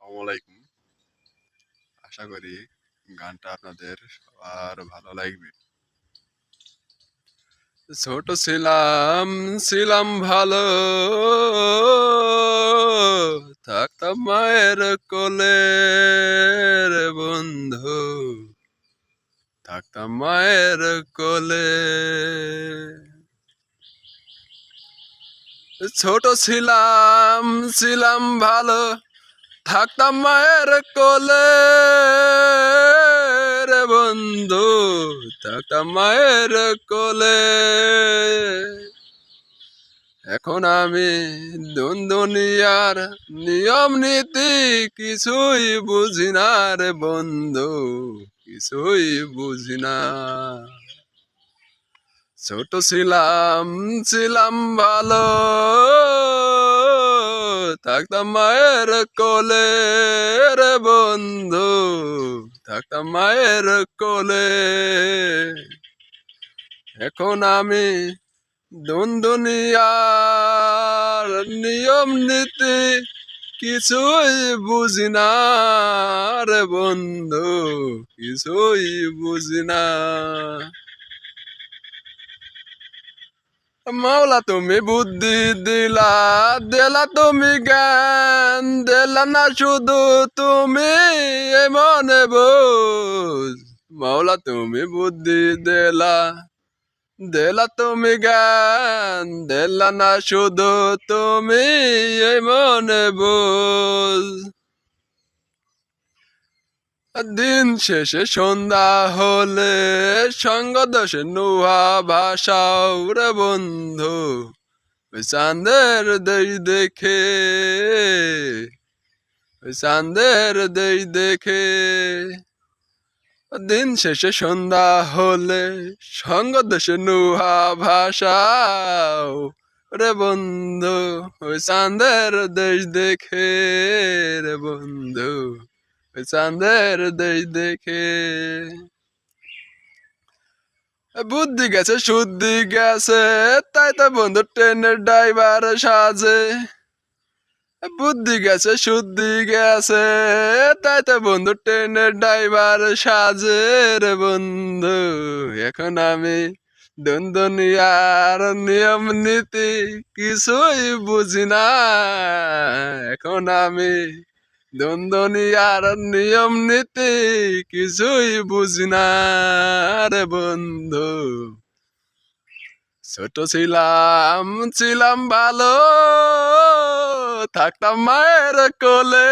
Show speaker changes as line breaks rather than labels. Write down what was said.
আসসালামু আলাইকুম। আশা করি গানটা আপনাদের সবার ভালো লাগবে। ছোট ছিলাম, ছিলাম ভালো, থাকতাম মায়ের কোলে রে বন্ধু, থাকতাম মায়ের কোলে। ছোট ছিলাম, ছিলাম ভালো, থাকতাম মায়ের কোলে রে বন্ধু, থাকতাম মায়ের কোলে। এখন আমি দুনিয়ার নিয়ম নীতি কিছুই বুঝি না রে বন্ধু, কিছুই বুঝি না। ছোট ছিলাম, ছিলাম ভালো, থাকতাম মায়ের কোলে রে বন্ধু, থাকতাম মায়ের কোলে। এখন আমি দুনিয়ার নিয়ম নীতি কিছুই বুঝি না রে বন্ধু, কিছুই বুঝি না। মাওলা তুমি বুদ্ধি দিলা, দিলা তুমি জ্ঞান, দিলা না শুধু তুমি এ মনে বোঝ। মাওলা তুমি বুদ্ধি দিলা, দিলা তুমি জ্ঞান, দিলা না শুধু তুমি এই মনে বোঝ। দিন শেষে সন্ধ্যা হলে সঙ্গ দোষে নুহা ভাষাও রে বন্ধু, চাঁদের দেই দেখে, চাঁদের দেই দেখে। দিন শেষে সন্ধ্যা হলে সঙ্গ দেশে নুহা ভাষাও রে বন্ধু, ওই চাঁদের দেশ দেখে রে বন্ধু, ওই চাঁদের দেশ দেখে। বুদ্ধি গেছে শুদ্ধি গেছে, তাই তো বন্ধু ট্রেনের ড্রাইভার সাজে। বুদ্ধি গেছে শুদ্ধি গেছে, তাই তো বন্ধু ট্রেনের ড্রাইভার সাজে রে বন্ধু। এখন আমি দুনিয়ার নিয়ম নীতি কিছুই বুঝি না। এখন আমি দুনিয়ার নিয়ম নীতি কিছুই বুঝি না রে বন্ধু। ছোট ছিলাম, ছিলাম ভালো, থাকতাম মায়ের কোলে।